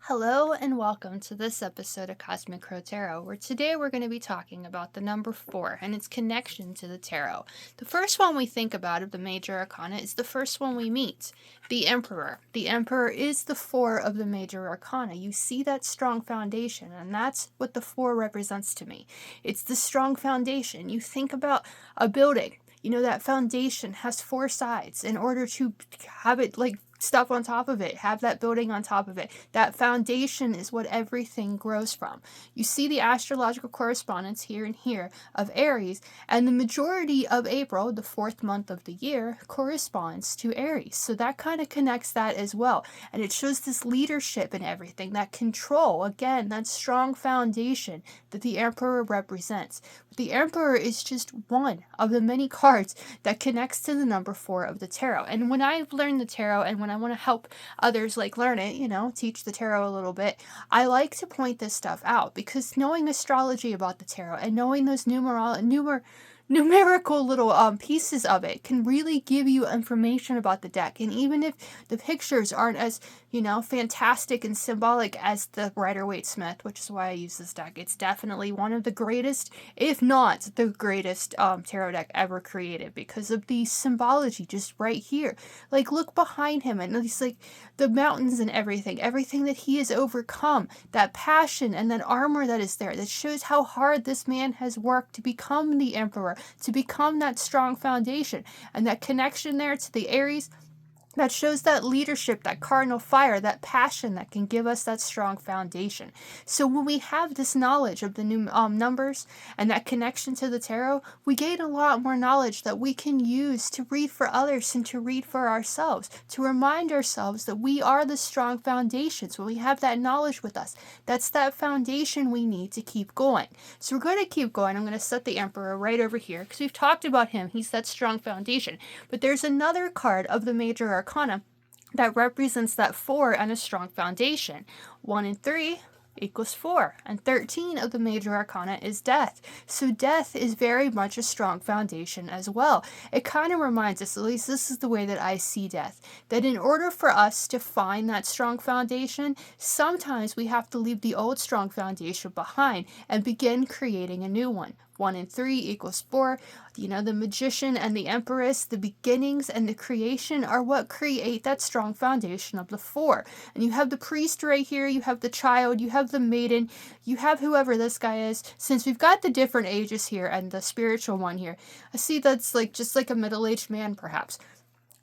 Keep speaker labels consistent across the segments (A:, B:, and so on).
A: Hello and welcome to this episode of Cosmic Crow Tarot, where today we're going to be talking about the number 4 and its connection to the tarot. The first one we think about of the major arcana is the first one we meet, the Emperor. The Emperor is the 4 of the major arcana. You see that strong foundation, and that's what the 4 represents to me. It's the strong foundation. You think about a building. You know, that foundation has 4 sides in order to have it stuff on top of it, have that building on top of it. That foundation is what everything grows from. You see the astrological correspondence here and here of Aries, and the majority of April, the 4th month of the year, corresponds to Aries. So that kind of connects that as well. And it shows this leadership and everything, that control, again, that strong foundation that the Emperor represents. The Emperor is just one of the many cards that connects to the number 4 of the tarot. And when I've learned the tarot and when I want to help others learn it, teach the tarot a little bit, I like to point this stuff out because knowing astrology about the tarot and knowing those numerical little pieces of it can really give you information about the deck. And even if the pictures aren't as fantastic and symbolic as the Rider Waite Smith, which is why I use this deck, it's definitely one of the greatest, if not the greatest tarot deck ever created because of the symbology just right here. Look behind him and it's the mountains and everything that he has overcome, that passion and that armor that is there, that shows how hard this man has worked to become the Emperor, to become that strong foundation, and that connection there to the Aries that shows that leadership, that cardinal fire, that passion that can give us that strong foundation. So when we have this knowledge of the new numbers and that connection to the tarot, we gain a lot more knowledge that we can use to read for others and to read for ourselves, to remind ourselves that we are the strong foundations. When we have that knowledge with us, that's that foundation we need to keep going. So we're going to keep going. I'm going to set the Emperor right over here because we've talked about him. He's that strong foundation. But there's another card of the major arcana that represents that 4 and a strong foundation. 1 and 3 equals 4, and 13 of the major arcana is death. So death is very much a strong foundation as well. It kind of reminds us, at least this is the way that I see death, that in order for us to find that strong foundation, sometimes we have to leave the old strong foundation behind and begin creating a new one. 1 and 3 equals 4. The Magician and the Empress, the beginnings and the creation are what create that strong foundation of the 4. And you have the priest right here, you have the child, you have the maiden, you have whoever this guy is. Since we've got the different ages here and the spiritual one here, I see that's just like a middle-aged man perhaps.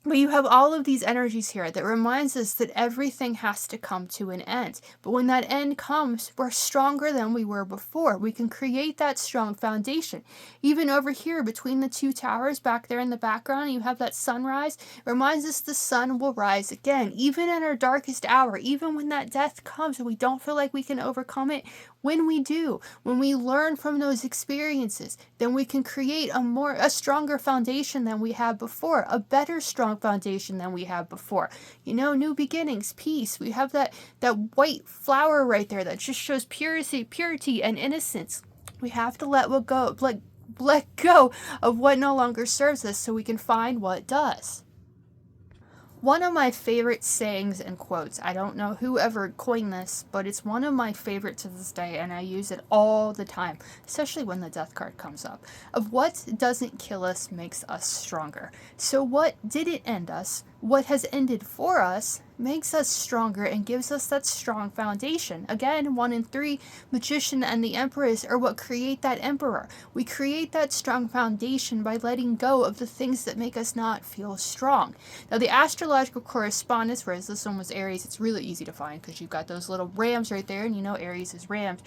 A: But you have all of these energies here that reminds us that everything has to come to an end. But when that end comes, we're stronger than we were before. We can create that strong foundation. Even over here between the 2 towers back there in the background, you have that sunrise. It reminds us the sun will rise again. Even in our darkest hour, even when that death comes and we don't feel like we can overcome it, when we do, when we learn from those experiences, then we can create a stronger foundation than we had before, a better strong foundation than we had before. New beginnings, peace. We have that white flower right there that just shows purity and innocence. We have to let go of what no longer serves us so we can find what does. One of my favorite sayings and quotes, I don't know who ever coined this, but it's one of my favorite to this day, and I use it all the time, especially when the death card comes up, of what doesn't kill us makes us stronger. So what didn't end us, what has ended for us, makes us stronger and gives us that strong foundation. Again, 1 and 3, Magician and the Empress are what create that Emperor. We create that strong foundation by letting go of the things that make us not feel strong. Now, the astrological correspondence, whereas this one was Aries, it's really easy to find because you've got those little rams right there, and Aries is rammed.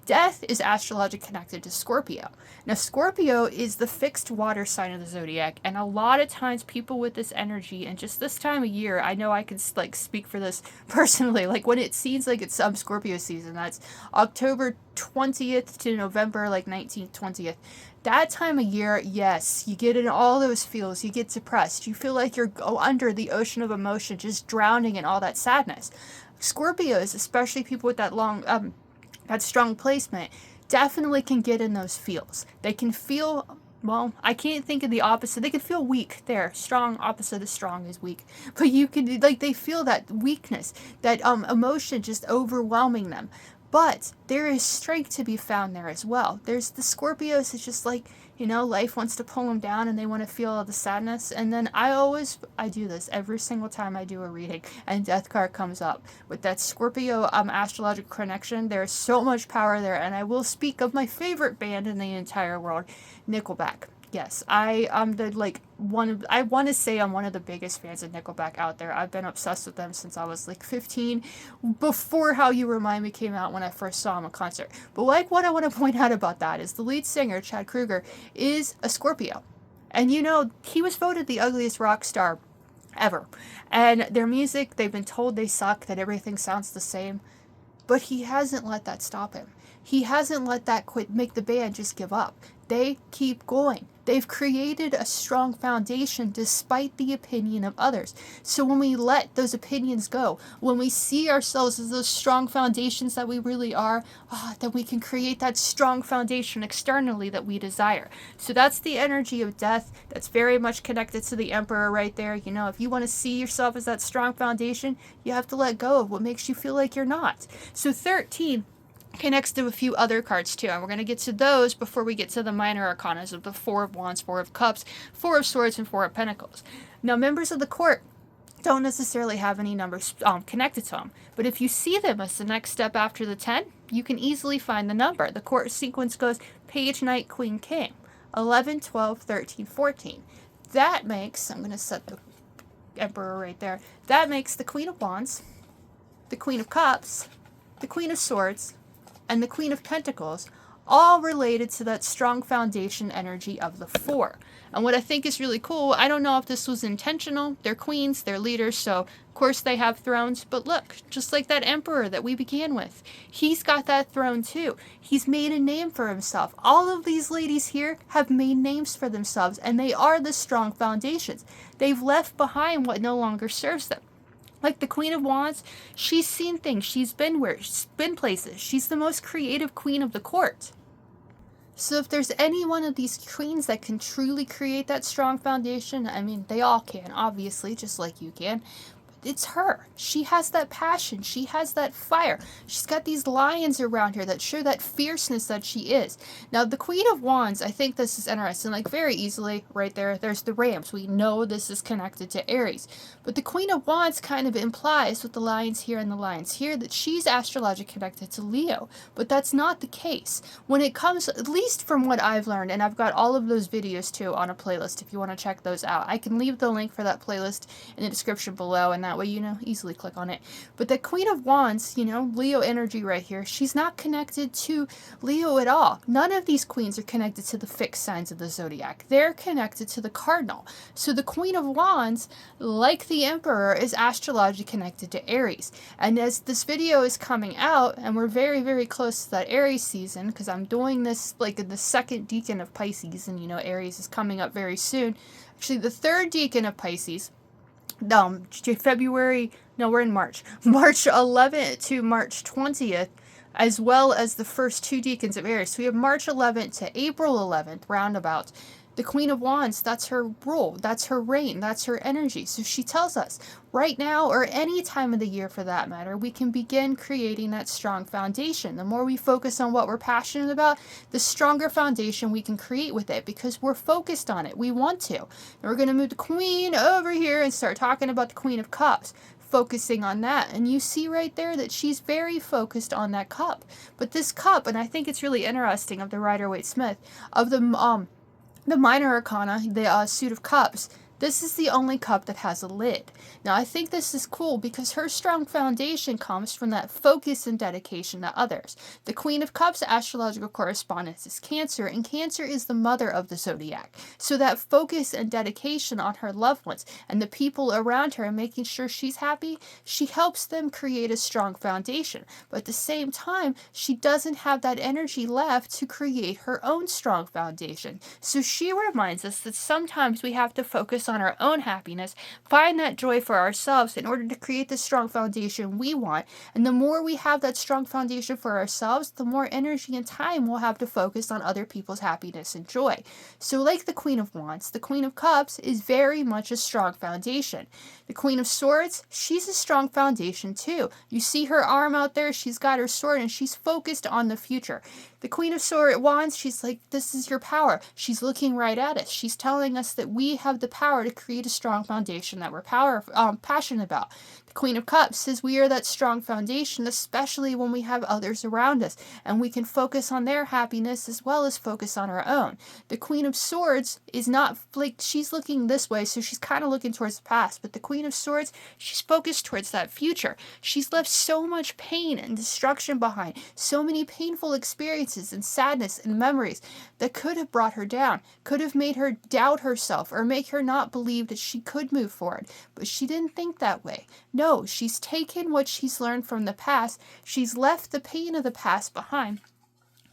A: Death is astrologically connected to Scorpio. Now, Scorpio is the fixed water sign of the zodiac, and a lot of times people with this energy, and just this time of year, I know I can speak for this personally, when it seems like it's Scorpio season, that's October 20th to November 19th, 20th. That time of year, yes, you get in all those feels, you get depressed, you feel like you're under the ocean of emotion, just drowning in all that sadness. Scorpios, especially people with that strong placement, definitely can get in those feels. They can feel Well, I can't think of the opposite. They could feel weak. There, strong opposite of strong is weak. But you could, like, they feel that weakness, that emotion just overwhelming them. But there is strength to be found there as well. There's the Scorpios. It's just like, life wants to pull them down and they want to feel all the sadness. And then I do this every single time I do a reading and death card comes up. With that Scorpio astrological connection, there's so much power there. And I will speak of my favorite band in the entire world, Nickelback. Yes, I'm the I want to say I'm one of the biggest fans of Nickelback out there. I've been obsessed with them since I was like 15, before How You Remind Me came out when I first saw them in concert. But like what I want to point out about that is the lead singer, Chad Kroeger, is a Scorpio. And he was voted the ugliest rock star ever. And their music, they've been told they suck, that everything sounds the same. But he hasn't let that stop him. He hasn't let that make the band just give up. They keep going. They've created a strong foundation despite the opinion of others. So when we let those opinions go, when we see ourselves as those strong foundations that we really are, then we can create that strong foundation externally that we desire. So that's the energy of death. That's very much connected to the Emperor right there. If you want to see yourself as that strong foundation, you have to let go of what makes you feel like you're not. So 13 connects to a few other cards too, and we're going to get to those before we get to the minor arcanas of the Four of Wands, Four of Cups, Four of Swords, and Four of Pentacles. Now, members of the court don't necessarily have any numbers connected to them, but if you see them as the next step after the 10, you can easily find the number. The court sequence goes Page, Knight, Queen, King, 11, 12, 13, 14. That makes, I'm going to set the Emperor right there, that makes the Queen of Wands, the Queen of Cups, the Queen of Swords, and the Queen of Pentacles, all related to that strong foundation energy of the four. And what I think is really cool, I don't know if this was intentional. They're queens, they're leaders, so of course they have thrones. But look, just like that Emperor that we began with, he's got that throne too. He's made a name for himself. All of these ladies here have made names for themselves, and they are the strong foundations. They've left behind what no longer serves them. Like the Queen of Wands, she's seen things, she's been places. She's the most creative queen of the court. So if there's any one of these queens that can truly create that strong foundation, I mean, they all can, obviously, just like you can. It's her. She has that passion. She has that fire. She's got these lions around her that show that fierceness that she is. Now, the Queen of Wands, I think this is interesting. Like, very easily, right there, there's the rams. We know this is connected to Aries. But the Queen of Wands kind of implies with the lions here and the lions here that she's astrologically connected to Leo. But that's not the case. When it comes, at least from what I've learned, and I've got all of those videos too on a playlist if you want to check those out. I can leave the link for that playlist in the description below, and that way, easily click on it. But the Queen of Wands, Leo energy right here, she's not connected to Leo at all. None of these queens are connected to the fixed signs of the zodiac. They're connected to the cardinal. So the Queen of Wands, like the Emperor, is astrologically connected to Aries. And as this video is coming out, and we're very, very close to that Aries season, because I'm doing this like in the second decan of Pisces, and Aries is coming up very soon. Actually, the third decan of Pisces, February, no, we're in March 11th to March 20th, as well as the first two decans of Aries. So we have March 11th to April 11th, roundabout. The Queen of Wands, that's her rule, that's her reign, that's her energy. So she tells us right now, or any time of the year for that matter, we can begin creating that strong foundation. The more we focus on what we're passionate about, the stronger foundation we can create with it, because we're focused on it. We want to. And we're going to move the Queen over here and start talking about the Queen of Cups, focusing on that. And you see right there that she's very focused on that cup. But this cup, and I think it's really interesting of the Rider Waite Smith, of the minor arcana, the suit of cups, this is the only cup that has a lid. Now, I think this is cool because her strong foundation comes from that focus and dedication to others. The Queen of Cups astrological correspondence is Cancer, and Cancer is the mother of the zodiac. So that focus and dedication on her loved ones and the people around her and making sure she's happy, she helps them create a strong foundation. But at the same time, she doesn't have that energy left to create her own strong foundation. So she reminds us that sometimes we have to focus on our own happiness, find that joy for ourselves in order to create the strong foundation we want. And the more we have that strong foundation for ourselves, the more energy and time we'll have to focus on other people's happiness and joy. So like the Queen of Wands, the Queen of Cups is very much a strong foundation. The Queen of Swords, she's a strong foundation too. You see her arm out there, she's got her sword and she's focused on the future. The Queen of Wands, she's like, this is your power. She's looking right at us. She's telling us that we have the power to create a strong foundation that we're passionate about. The Queen of Cups says we are that strong foundation, especially when we have others around us, and we can focus on their happiness as well as focus on our own. The Queen of Swords is not, like, she's looking this way, so she's kind of looking towards the past, but the Queen of Swords, she's focused towards that future. She's left so much pain and destruction behind, so many painful experiences and sadness and memories that could have brought her down, could have made her doubt herself or make her not believe that she could move forward, but she didn't think that way. No, she's taken what she's learned from the past. She's left the pain of the past behind.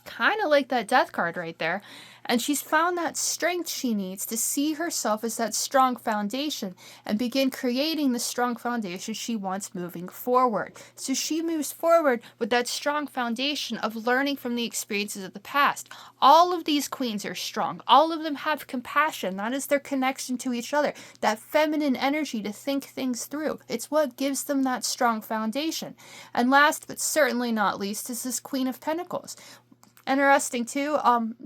A: Kind of like that Death card right there. And she's found that strength she needs to see herself as that strong foundation and begin creating the strong foundation she wants moving forward. So she moves forward with that strong foundation of learning from the experiences of the past. All of these queens are strong. All of them have compassion. That is their connection to each other. That feminine energy to think things through. It's what gives them that strong foundation. And last but certainly not least is this Queen of Pentacles. Interesting too,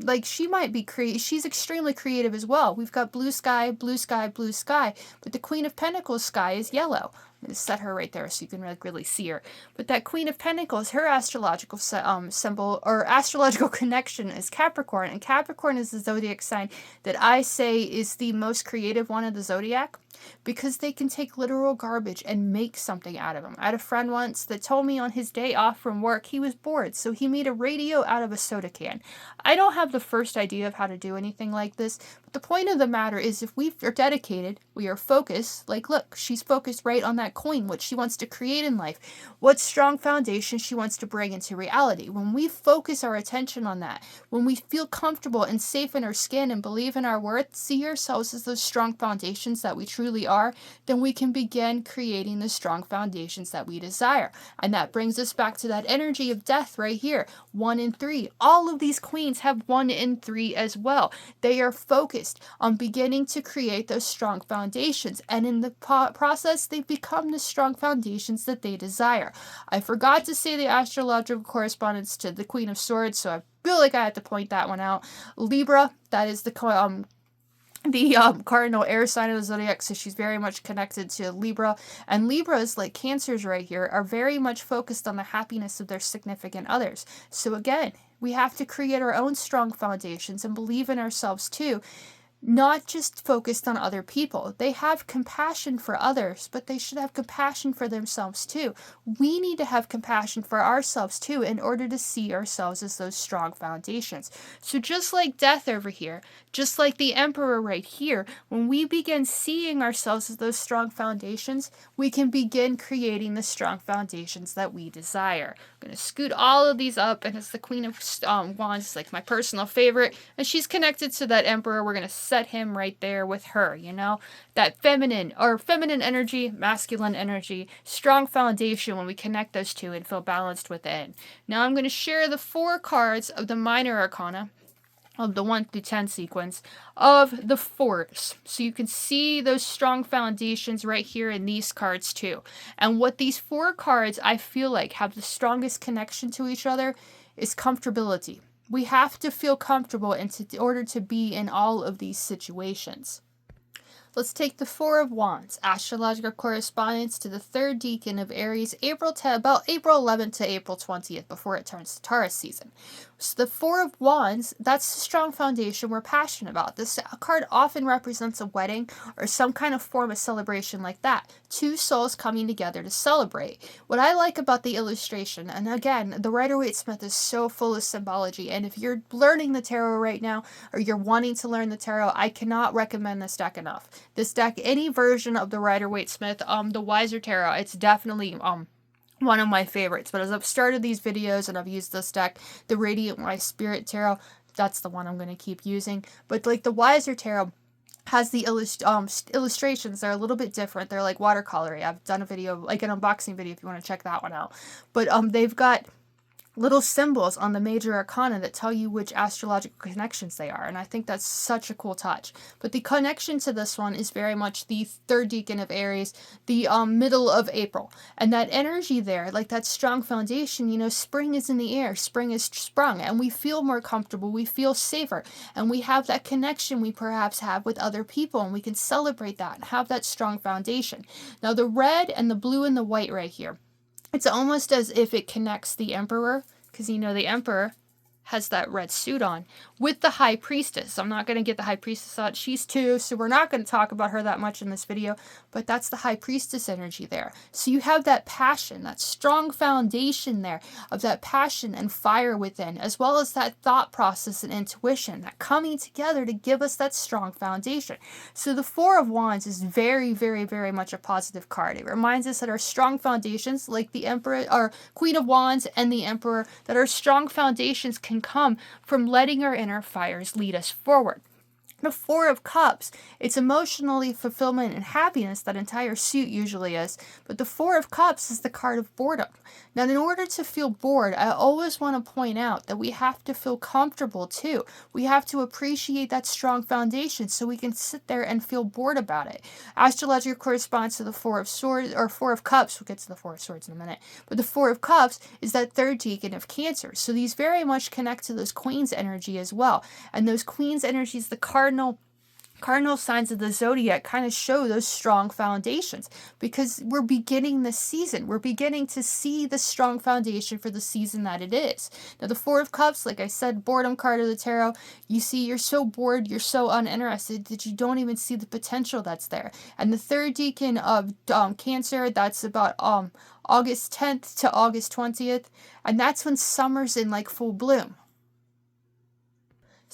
A: like she might be she's extremely creative as well. We've got blue sky, blue sky, blue sky, but the Queen of Pentacles sky is yellow. I'm going to set her right there so you can really see her. But that Queen of Pentacles, her astrological symbol or astrological connection is Capricorn, and Capricorn is the zodiac sign that I say is the most creative one of the zodiac, because they can take literal garbage and make something out of them. I had a friend once that told me on his day off from work, he was bored, so he made a radio out of a soda can. I don't have the first idea of how to do anything like this, but the point of the matter is if we are dedicated, we are focused, like look, she's focused right on that coin, what she wants to create in life, what strong foundation she wants to bring into reality. When we focus our attention on that, when we feel comfortable and safe in our skin and believe in our worth, see ourselves as those strong foundations that we truly are, then we can begin creating the strong foundations that we desire. And that brings us back to that energy of death right here. 1 and 3. All of these queens have 1 and 3 as well. They are focused on beginning to create those strong foundations. And in the process, they become the strong foundations that they desire. I forgot to say the astrological correspondence to the Queen of Swords, so I feel like I had to point that one out. Libra, that is the cardinal air sign of the zodiac, so she's very much connected to Libra. And Libras, like Cancers right here, are very much focused on the happiness of their significant others. So again, we have to create our own strong foundations and believe in ourselves too. Not just focused on other people. They have compassion for others, but they should have compassion for themselves too. We need to have compassion for ourselves too in order to see ourselves as those strong foundations. So just like death over here, just like the Emperor right here, when we begin seeing ourselves as those strong foundations, we can begin creating the strong foundations that we desire. I'm going to scoot all of these up, and it's the Queen of Wands, like my personal favorite, and she's connected to that Emperor. We're going to set him right there with her, you know, that feminine energy, masculine energy, strong foundation when we connect those two and feel balanced within. Now I'm going to share the 4 cards of the minor arcana of the 1 through 10 sequence of the force. So you can see those strong foundations right here in these cards too. And what these 4 cards I feel like have the strongest connection to each other is comfortability. We have to feel comfortable in order to be in all of these situations. Let's take the 4 of Wands, astrological correspondence to the 3rd decan of Aries, about April 11th to April 20th, before it turns to Taurus season. So the 4 of Wands, that's the strong foundation we're passionate about. This card often represents a wedding or some kind of form of celebration like that. 2 souls coming together to celebrate. What I like about the illustration, and again, the Rider Waite Smith is so full of symbology, and if you're learning the tarot right now, or you're wanting to learn the tarot, I cannot recommend this deck enough. This deck, any version of the Rider Waite Smith, the Wiser Tarot, it's definitely one of my favorites. But as I've started these videos and I've used this deck, the Radiant Wise Spirit Tarot, that's the one I'm going to keep using. But like the Wiser Tarot, has the illustrations. They're a little bit different. They're like watercolory. I've done a video, like an unboxing video, if you want to check that one out. But they've got little symbols on the major arcana that tell you which astrological connections they are, and I think that's such a cool touch. But the connection to this one is very much the third decan of Aries, the middle of April, and that energy there, like that strong foundation. You know, spring is in the air, spring is sprung, and we feel more comfortable, we feel safer, and we have that connection we perhaps have with other people, and we can celebrate that and have that strong foundation. Now the red and the blue and the white right here, it's almost as if it connects the Emperor, because you know the Emperor has that red suit on, with the High Priestess. I'm not going to get the High Priestess out. She's 2, so we're not going to talk about her that much in this video, but that's the High Priestess energy there. So you have that passion, that strong foundation there of that passion and fire within, as well as that thought process and intuition, that coming together to give us that strong foundation. So the Four of Wands is very, very, very much a positive card. It reminds us that our strong foundations, like the Emperor, or Queen of Wands and the Emperor, that our strong foundations can come from letting our inner fires lead us forward. The Four of Cups, it's emotionally fulfillment and happiness, that entire suit usually is, but the Four of Cups is the card of boredom. Now, in order to feel bored, I always want to point out that we have to feel comfortable too. We have to appreciate that strong foundation so we can sit there and feel bored about it. Astrology corresponds to the Four of Swords, or Four of Cups. We'll get to the Four of Swords in a minute. But the Four of Cups is that third decan of Cancer. So these very much connect to those Queen's energy as well. And those Queen's energies, the cardinal signs of the zodiac, kind of show those strong foundations, because we're beginning this season. We're beginning to see the strong foundation for the season that it is. Now, the Four of Cups, like I said, boredom card of the tarot. You see, you're so bored, you're so uninterested that you don't even see the potential that's there. And the third decan of Cancer, that's about August 10th to August 20th, and that's when summer's in like full bloom.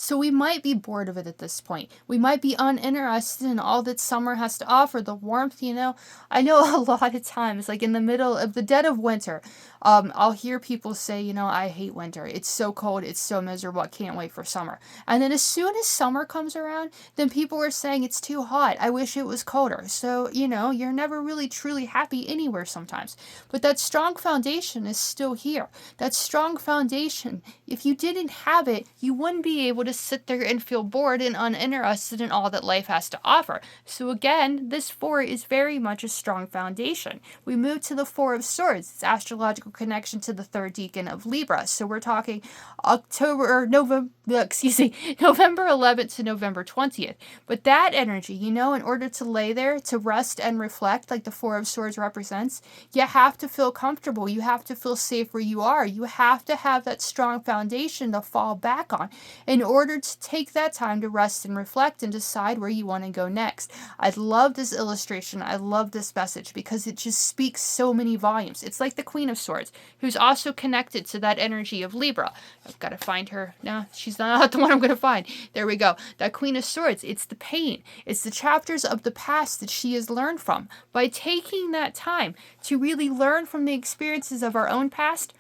A: So we might be bored of it at this point. We might be uninterested in all that summer has to offer, the warmth, you know. I know a lot of times, like in the middle of the dead of winter, I'll hear people say, you know, I hate winter. It's so cold. It's so miserable. I can't wait for summer. And then as soon as summer comes around, then people are saying it's too hot. I wish it was colder. So, you know, you're never really truly happy anywhere sometimes. But that strong foundation is still here. That strong foundation, if you didn't have it, you wouldn't be able to sit there and feel bored and uninterested in all that life has to offer. So again, this Four is very much a strong foundation. We move to the Four of Swords. It's astrological connection to the third decan of Libra. So we're talking November 11th to November 20th. But that energy, you know, in order to lay there, to rest and reflect, like the Four of Swords represents, you have to feel comfortable. You have to feel safe where you are. You have to have that strong foundation to fall back on in order to take that time to rest and reflect and decide where you want to go next. I love this illustration. I love this message because it just speaks so many volumes. It's like the Queen of Swords, who's also connected to that energy of Libra. I've got to find her. No, she's not the one I'm going to find. There we go. That Queen of Swords, it's the pain. It's the chapters of the past that she has learned from. By taking that time to really learn from the experiences of our own past,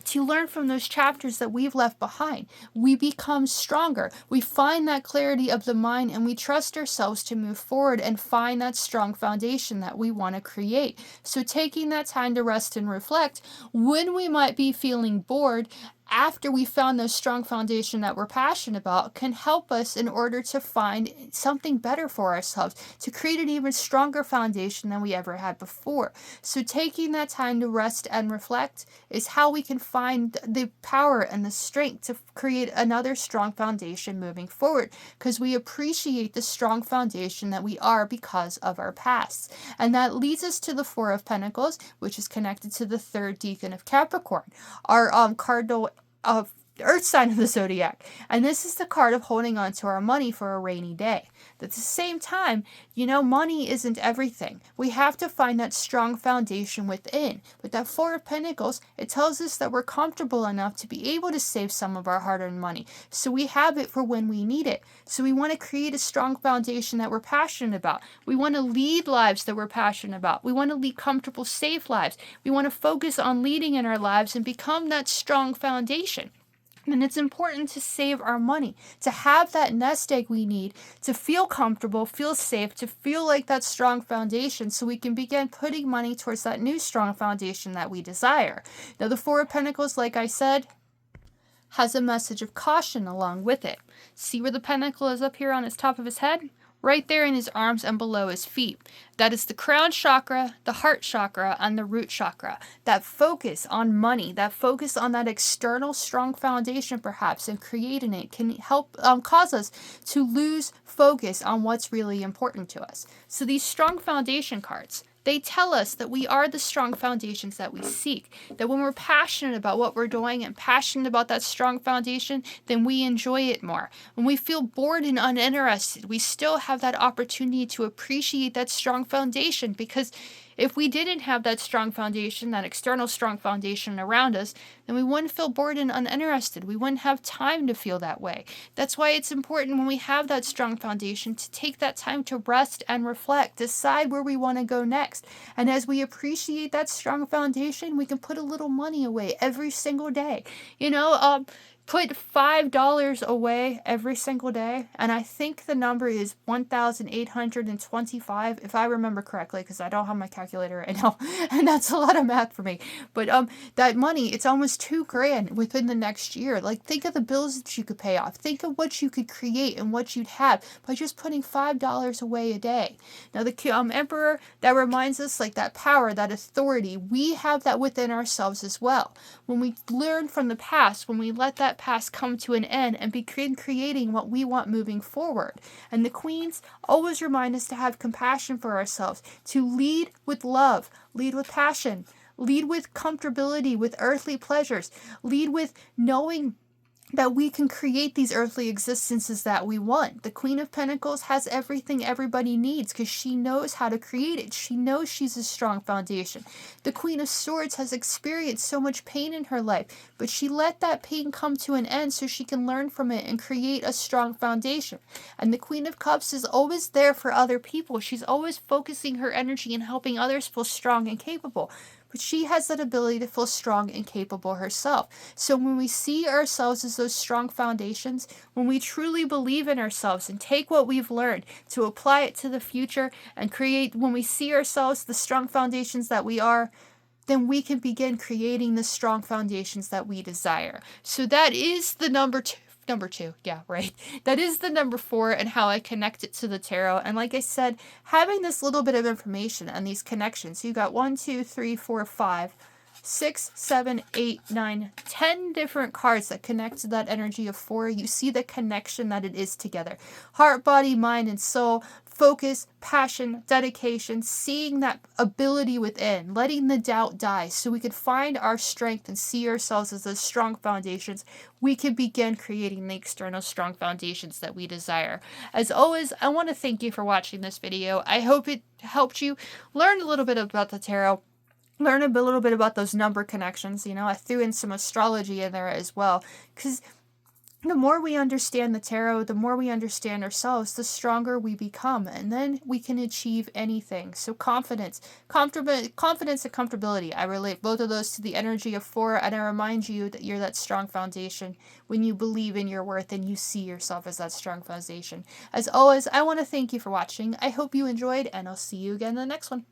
A: to learn from those chapters that we've left behind, we become stronger. We find that clarity of the mind, and we trust ourselves to move forward and find that strong foundation that we want to create. So taking that time to rest and reflect when we might be feeling bored, after we found those strong foundation that we're passionate about, can help us in order to find something better for ourselves, to create an even stronger foundation than we ever had before. So taking that time to rest and reflect is how we can find the power and the strength to create another strong foundation moving forward, because we appreciate the strong foundation that we are because of our past. And that leads us to the Four of Pentacles, which is connected to the third decan of Capricorn, our cardinal of the earth sign of the zodiac. And this is the card of holding on to our money for a rainy day. At the same time, you know, money isn't everything. We have to find that strong foundation within. But that Four of Pentacles, it tells us that we're comfortable enough to be able to save some of our hard-earned money. So we have it for when we need it. So we want to create a strong foundation that we're passionate about. We want to lead lives that we're passionate about. We want to lead comfortable, safe lives. We want to focus on leading in our lives and become that strong foundation. And it's important to save our money, to have that nest egg we need, to feel comfortable, feel safe, to feel like that strong foundation so we can begin putting money towards that new strong foundation that we desire. Now, the Four of Pentacles, like I said, has a message of caution along with it. See where the pentacle is up here on his top of his head? Right there in his arms and below his feet. That is the crown chakra, the heart chakra, and the root chakra. That focus on money, that focus on that external strong foundation perhaps, and creating it can help cause us to lose focus on what's really important to us. So these strong foundation cards, they tell us that we are the strong foundations that we seek. That when we're passionate about what we're doing and passionate about that strong foundation, then we enjoy it more. When we feel bored and uninterested, we still have that opportunity to appreciate that strong foundation, because if we didn't have that strong foundation, that external strong foundation around us, then we wouldn't feel bored and uninterested. We wouldn't have time to feel that way. That's why it's important when we have that strong foundation to take that time to rest and reflect, decide where we want to go next. And as we appreciate that strong foundation, we can put a little money away every single day. Put $5 away every single day, and I think the number is 1,825 if I remember correctly, because I don't have my calculator right now, and that's a lot of math for me. But that money, it's almost $2,000 within the next year. Like, think of the bills that you could pay off. Think of what you could create and what you'd have by just putting $5 away a day. Now the Emperor, that reminds us, like, that power, that authority, we have that within ourselves as well. When we learn from the past, when we let that past come to an end and begin creating what we want moving forward. And the Queens always remind us to have compassion for ourselves, to lead with love, lead with passion, lead with comfortability with earthly pleasures, lead with knowing that we can create these earthly existences that we want. The Queen of Pentacles has everything everybody needs because she knows how to create it. She knows she's a strong foundation. The Queen of Swords has experienced so much pain in her life, but she let that pain come to an end so she can learn from it and create a strong foundation. And the Queen of Cups is always there for other people. She's always focusing her energy and helping others feel strong and capable. But she has that ability to feel strong and capable herself. So when we see ourselves as those strong foundations, when we truly believe in ourselves and take what we've learned to apply it to the future and create, when we see ourselves the strong foundations that we are, then we can begin creating the strong foundations that we desire. So that is the number two. Yeah, right. That is the number 4 and how I connect it to the tarot. And like I said, having this little bit of information and these connections, you got 1, 2, 3, 4, 5, 6, 7, 8, 9, 10 different cards that connect to that energy of 4. You see the connection that it is together. Heart, body, mind, and soul. Focus, passion, dedication, seeing that ability within, letting the doubt die so we could find our strength and see ourselves as those strong foundations. We can begin creating the external strong foundations that we desire. As always, I want to thank you for watching this video. I hope it helped you learn a little bit about the tarot. Learn a little bit about those number connections. I threw in some astrology in there as well, because the more we understand the tarot, the more we understand ourselves, the stronger we become, and then we can achieve anything. So confidence and comfortability. I relate both of those to the energy of 4, and I remind you that you're that strong foundation when you believe in your worth and you see yourself as that strong foundation. As always, I want to thank you for watching. I hope you enjoyed, and I'll see you again in the next one.